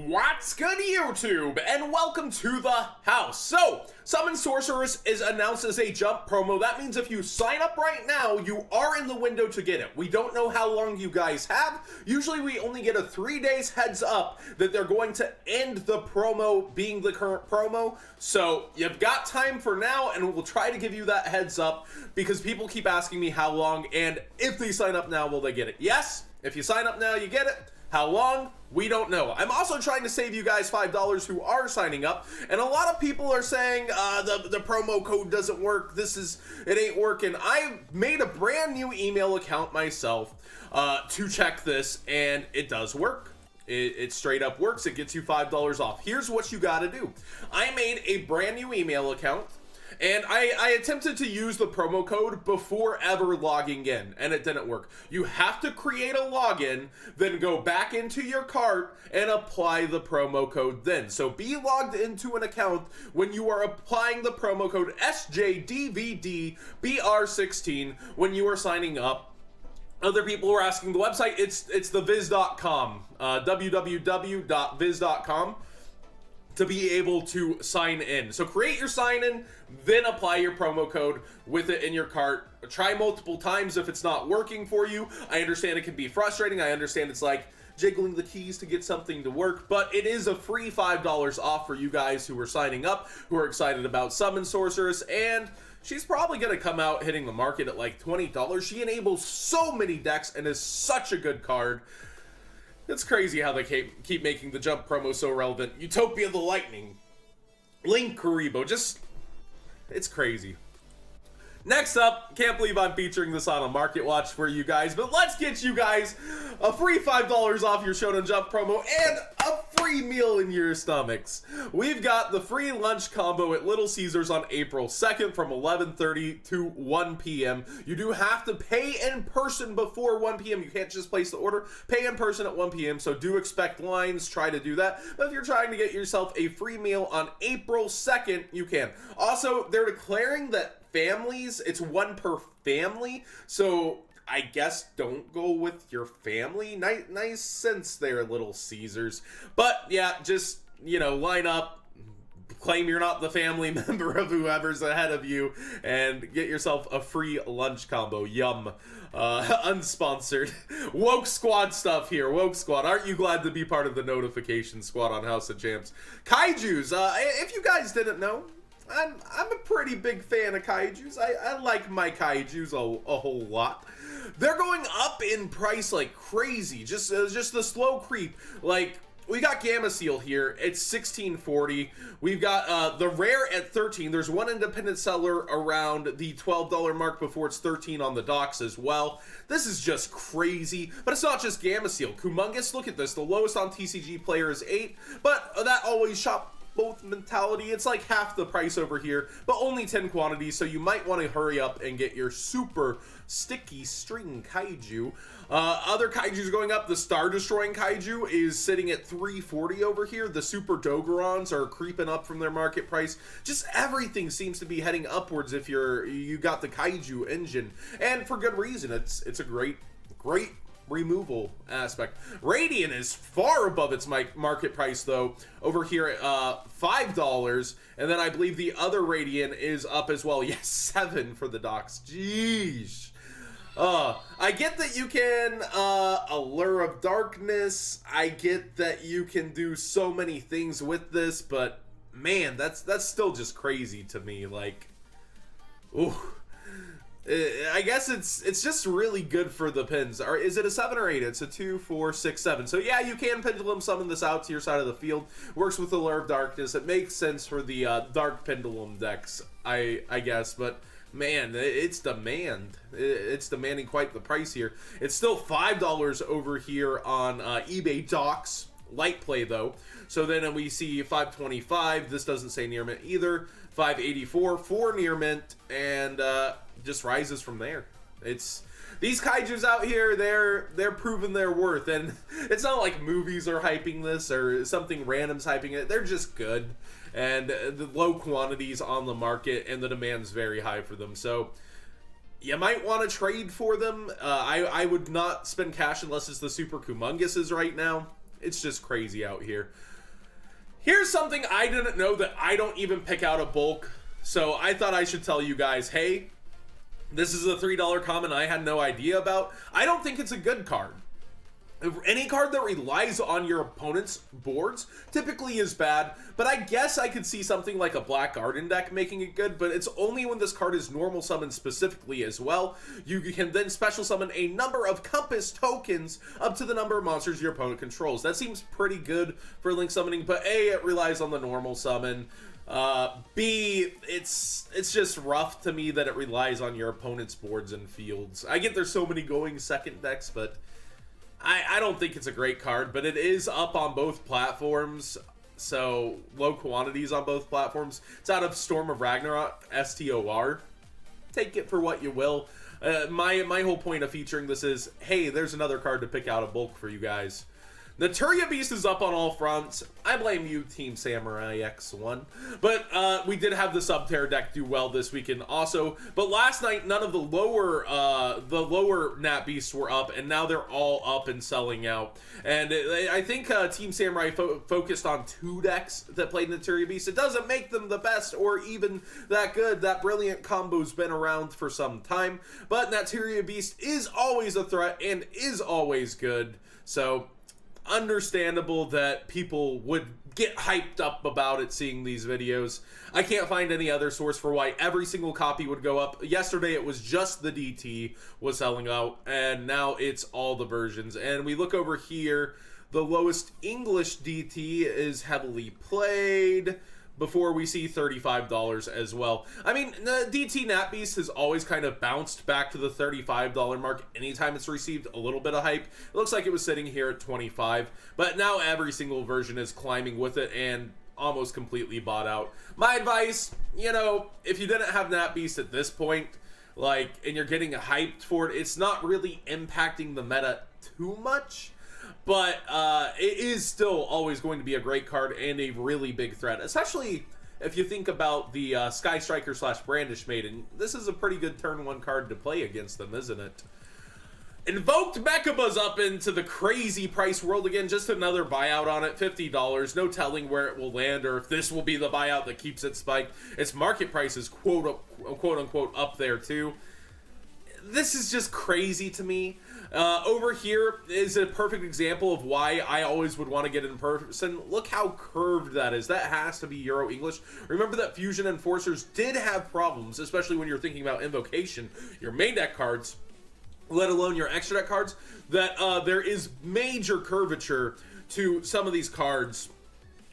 What's good, YouTube, and welcome to the house. So, Summon Sorceress is announced as a jump promo. That means if you sign up right now, you are in the window to get it. We don't know how long you guys have. Usually we only get a 3 days heads up that they're going to end the promo being the current promo. So, you've got time for now, and we'll try to give you that heads up because people keep asking me how long, and if they sign up now, will they get it? Yes, if you sign up now, you get it. How long? We don't know. I'm also trying to save you guys $5 who are signing up, and a lot of people are saying the promo code doesn't work. It ain't working. I made a brand new email account myself to check this, and it does work. It straight up works. It gets you $5 off. Here's what you got to do. I made a brand new email account. And I attempted to use the promo code before ever logging in, and it didn't work. You have to create a login, then go back into your cart and apply the promo code then. So be logged into an account when you are applying the promo code SJDVDBR16 when you are signing up. Other people were asking the website. It's the viz.com, www.viz.com. to be able to sign in. So create your sign in, then apply your promo code with it in your cart. Try multiple times if it's not working for you. I understand it can be frustrating. I understand it's like jiggling the keys to get something to work, but it is a free $5 off for you guys who are signing up, who are excited about Summon Sorceress, and she's probably going to come out hitting the market at like $20. She enables so many decks and is such a good card. It's crazy how they keep making the jump promo so relevant. Utopia the Lightning, Link Karibo, it's crazy. Next up, can't believe I'm featuring this on a Market Watch for you guys, but let's get you guys a free $5 off your Shonen Jump promo and a free meal in your stomachs. We've got the free lunch combo at Little Caesars on April 2nd from 11:30 to 1 p.m. You do have to pay in person before 1 p.m. You can't just place the order. Pay in person at 1 p.m., so do expect lines. Try to do that. But if you're trying to get yourself a free meal on April 2nd, you can. Also, they're declaring that families, it's one per family, so I guess don't go with your family. Nice sense there, Little Caesars. But yeah, just, line up, claim you're not the family member of whoever's ahead of you, and get yourself a free lunch combo. Yum. Unsponsored. Woke Squad stuff here. Woke Squad. Aren't you glad to be part of the notification squad on House of Champs? Kaijus. If you guys didn't know, I'm a pretty big fan of kaijus. I like my kaijus a whole lot. They're going up in price like crazy. Just the slow creep. Like, we got Gamma Seal here. It's $16.40. We've got the rare at $13. There's one independent seller around the $12 mark before it's $13 on the docks as well. This is just crazy. But it's not just Gamma Seal. Kumongous, look at this. The lowest on TCG player is 8. But that always shop both mentality. It's like half the price over here, but only 10 quantities, so you might want to hurry up and get your super sticky string kaiju. Other kaijus going up. The Star Destroying kaiju is sitting at $3.40 over here. The Super Dogorons are creeping up from their market price. Just everything seems to be heading upwards if you got the kaiju engine, and for good reason. It's a great removal aspect. Radiant is far above its market price though, over here at $5, and then I believe the other Radiant is up as well. Yes, 7 for the docks. Jeez. I get that you can Allure of Darkness. I get that you can do so many things with this, but man, that's still just crazy to me. Like, ooh. I guess it's just really good for the pins. Or is it a 7 or 8? It's a 2, 4, 6, 7. So yeah, you can pendulum summon this out to your side of the field. Works with the Allure of Darkness. It makes sense for the dark pendulum decks, I guess. But man, it's demand. It's demanding quite the price here. It's still $5 over here on eBay docks. Light play though. So then we see $5.25. This doesn't say near mint either. $5.84 for near mint, and just rises from there. It's these kaijus out here, they're proving their worth, and it's not like movies are hyping this or something random's hyping it. They're just good, and the low quantities on the market, and the demand's very high for them. So you might want to trade for them. I would not spend cash unless it's the Super Kumongouses right now. It's just crazy out here. Here's something I didn't know that I don't even pick out a bulk. So I thought I should tell you guys, hey, this is a $3 common I had no idea about. I don't think it's a good card. Any card that relies on your opponent's boards typically is bad, but I guess I could see something like a Black Garden deck making it good, but it's only when this card is normal summoned specifically as well. You can then special summon a number of Compass tokens up to the number of monsters your opponent controls. That seems pretty good for link summoning, but A, it relies on the normal summon. B, it's just rough to me that it relies on your opponent's boards and fields. I get there's so many going second decks, but I don't think it's a great card, but it is up on both platforms, so low quantities on both platforms. It's out of Storm of Ragnarok, STOR. Take it for what you will. My whole point of featuring this is, hey, there's another card to pick out a bulk for you guys. Naturia Beast is up on all fronts. I blame you, Team Samurai X1. But we did have the Subterra deck do well this weekend also. But last night, none of the lower Nat Beasts were up, and now they're all up and selling out. And I think Team Samurai focused on 2 decks that played Naturia Beast. It doesn't make them the best or even that good. That brilliant combo's been around for some time. But Naturia Beast is always a threat and is always good. So understandable that people would get hyped up about it seeing these videos. I can't find any other source for why every single copy would go up. Yesterday it was just the DT was selling out, and now it's all the versions. And we look over here, the lowest English DT is heavily played before we see $35 as well. I mean, the DT Nat Beast has always kind of bounced back to the $35 mark anytime it's received a little bit of hype. It looks like it was sitting here at 25, but now every single version is climbing with it and almost completely bought out. My advice, you know, if you didn't have Nat Beast at this point, like, and you're getting hyped for it, it's not really impacting the meta too much. But it is still always going to be a great card and a really big threat, especially if you think about the Sky Striker / Brandish Maiden. This is a pretty good turn 1 card to play against them, isn't it? Invoked Mechaba's up into the crazy price world again. Just another buyout on it, $50. No telling where it will land or if this will be the buyout that keeps it spiked. Its market price is quote unquote up there too. This is just crazy to me. Over here is a perfect example of why I always would want to get it in person. Look how curved that is. That has to be Euro English. Remember that Fusion Enforcers did have problems, especially when you're thinking about Invocation, your main deck cards, let alone your extra deck cards, that there is major curvature to some of these cards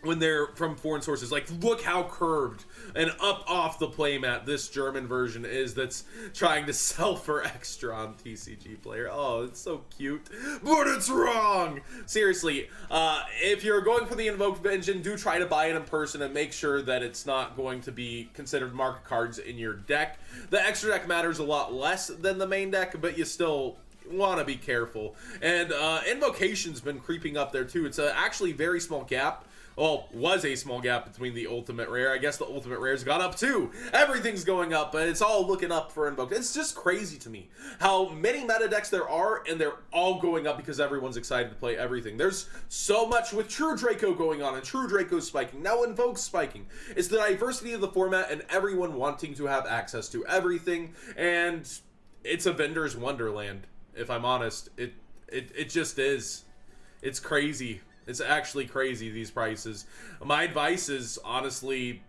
when they're from foreign sources. Like, look how curved and up off the playmat this German version is that's trying to sell for extra on TCG Player. Oh, it's so cute, but it's wrong. Seriously, if you're going for the Invoked Engine, do try to buy it in person and make sure that it's not going to be considered market cards in your deck. The extra deck matters a lot less than the main deck, but you still want to be careful. And Invocation's been creeping up there too. It's actually very small gap. Well, was a small gap between the Ultimate Rare. I guess the Ultimate Rare's got up too. Everything's going up, but it's all looking up for Invoke. It's just crazy to me how many meta decks there are, and they're all going up because everyone's excited to play everything. There's so much with True Draco going on, and True Draco's spiking. Now Invoke's spiking. It's the diversity of the format and everyone wanting to have access to everything, and it's a vendor's wonderland, if I'm honest. It just is. It's crazy. It's actually crazy, these prices. My advice is, honestly,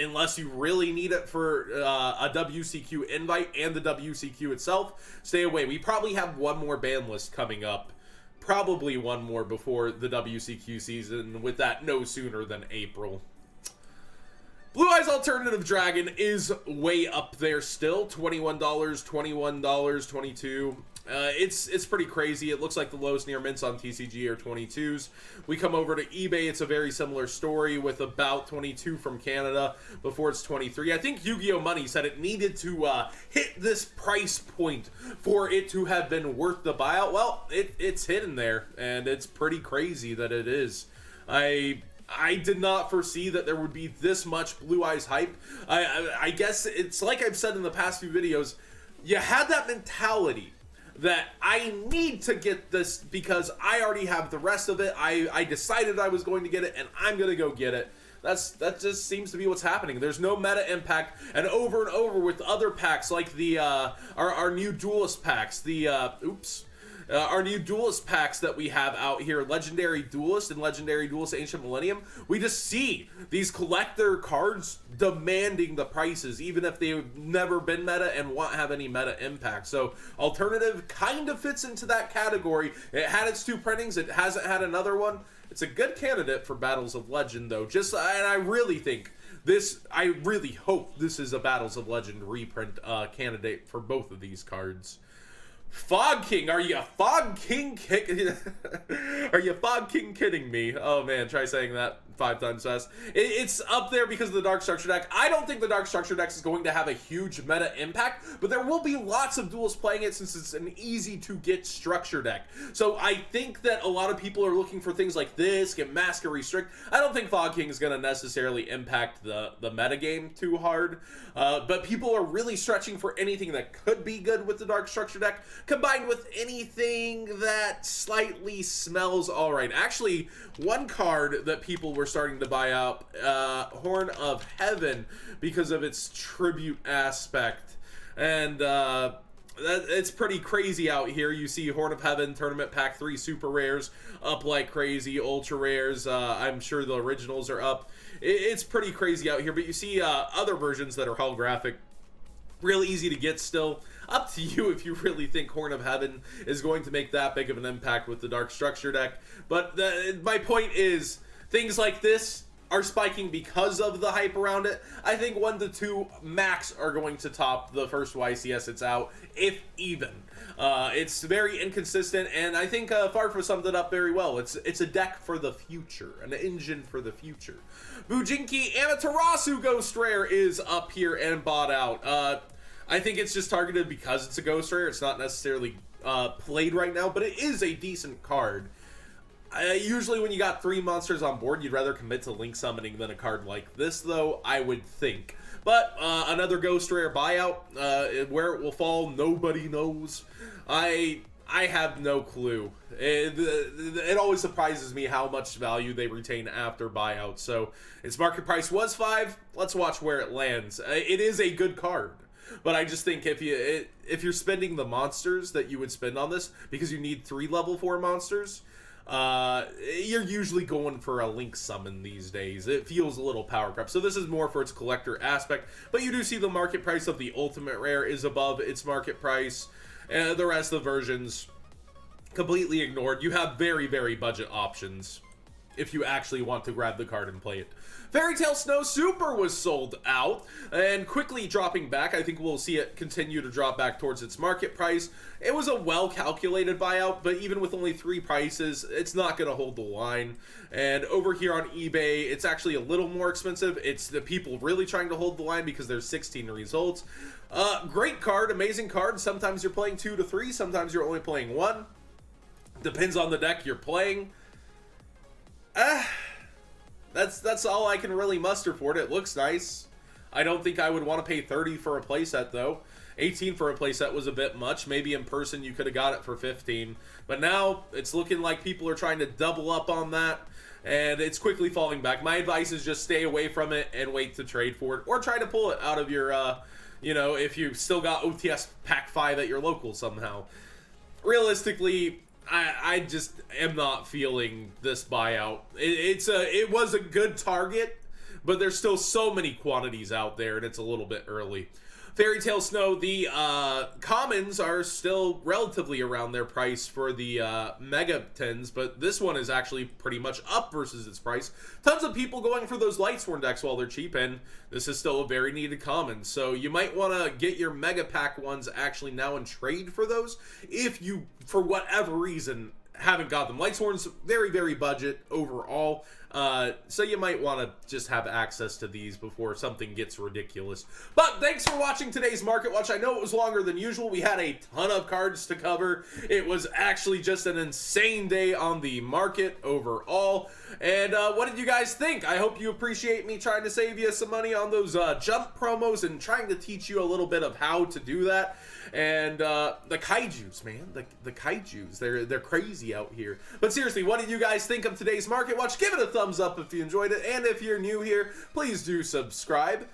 unless you really need it for a WCQ invite and the WCQ itself, stay away. We probably have one more ban list coming up. Probably one more before the WCQ season, with that no sooner than April. Blue Eyes Alternative Dragon is way up there still. $21, $21, $22. It's pretty crazy. It looks like the lowest near mints on TCG are 22s. We come over to eBay. It's a very similar story with about 22 from Canada before it's 23. I think Yu-Gi-Oh! Money said it needed to hit this price point for it to have been worth the buyout. Well, it's hidden there, and it's pretty crazy that it is. I did not foresee that there would be this much Blue Eyes hype. I guess it's like I've said in the past few videos, you had that mentality that I need to get this because I already have the rest of it. I decided I was going to get it, and I'm going to go get it. That just seems to be what's happening. There's no meta impact, and over with other packs like the our new duelist packs, our new duelist packs that we have out here, Legendary Duelist and Legendary Duelist Ancient Millennium. We just see these collector cards demanding the prices, even if they've never been meta and won't have any meta impact. So Alternative kind of fits into that category. It had its 2 printings. It hasn't had another one. It's a good candidate for Battles of Legend, though. And I really think I really hope this is a Battles of Legend reprint candidate for both of these cards. Fog King, are you Fog King are you Fog King kidding me? Oh man, try saying that 5 times fast. It's up there because of the Dark Structure deck. I don't think the Dark Structure deck is going to have a huge meta impact, but there will be lots of duels playing it since it's an easy to get structure deck. So I think that a lot of people are looking for things like this, get Mask or Restrict. I don't think Fog King is going to necessarily impact the meta game too hard, but people are really stretching for anything that could be good with the Dark Structure deck, combined with anything that slightly smells alright. Actually, one card that people were starting to buy up, Horn of Heaven, because of its tribute aspect. And it's pretty crazy out here. You see Horn of Heaven, Tournament Pack 3 super rares up like crazy, ultra rares. I'm sure the originals are up. It's pretty crazy out here, but you see other versions that are holographic. Real easy to get still. Up to you if you really think Horn of Heaven is going to make that big of an impact with the Dark Structure deck. But my point is, things like this are spiking because of the hype around it. I think 1 to 2 max are going to top the first YCS it's out, if even. It's very inconsistent, and I think Farfa summed it up very well. It's a deck for the future, an engine for the future. Bujinki Amaterasu Ghost Rare is up here and bought out. I think it's just targeted because it's a Ghost Rare. It's not necessarily played right now, but it is a decent card. Usually when you got 3 monsters on board, you'd rather commit to Link Summoning than a card like this, though, I would think. But another Ghost Rare buyout, where it will fall, nobody knows. I have no clue. It always surprises me how much value they retain after buyout. So its market price was 5. Let's watch where it lands. It is a good card. But I just think if you're spending the monsters that you would spend on this, because you need 3 level 4 monsters, you're usually going for a Link Summon these days. It feels a little power crap. So this is more for its collector aspect. But you do see the market price of the Ultimate Rare is above its market price. And the rest of the versions completely ignored. You have very, very budget options if you actually want to grab the card and play it. Fairy Tail Snow Super was sold out and quickly dropping back. I think we'll see it continue to drop back towards its market price. It was a well-calculated buyout, but even with only 3 prices, it's not going to hold the line. And over here on eBay, it's actually a little more expensive. It's the people really trying to hold the line because there's 16 results. Great card, amazing card. Sometimes you're playing 2 to 3, sometimes you're only playing 1. Depends on the deck you're playing. That's all I can really muster for it. It looks nice. I don't think I would want to pay 30 for a playset though. 18 for a playset was a bit much. Maybe in person you could have got it for 15. But now it's looking like people are trying to double up on that, and it's quickly falling back. My advice is just stay away from it and wait to trade for it, or try to pull it out of your, if you still got OTS Pack 5 at your local somehow. Realistically, I just am not feeling this buyout. It was a good target, but there's still so many quantities out there, and it's a little bit early. Fairy Tail Snow, the commons are still relatively around their price for the Mega 10s, but this one is actually pretty much up versus its price. Tons of people going for those Lightsworn decks while they're cheap, and this is still a very needed common. So you might want to get your Mega Pack ones actually now and trade for those if you, for whatever reason, haven't got them. Lightsworn's very, very budget overall. So you might want to just have access to these before something gets ridiculous. But thanks for watching today's Market Watch. I know it was longer than usual. We had a ton of cards to cover. It was actually just an insane day on the market overall. And what did you guys think? I hope you appreciate me trying to save you some money on those jump promos and trying to teach you a little bit of how to do that. And the kaijus, man, the kaijus, they're crazy out here. But seriously, what did you guys think of today's Market Watch? Give it a thumbs up if you enjoyed it, and if you're new here, please do subscribe.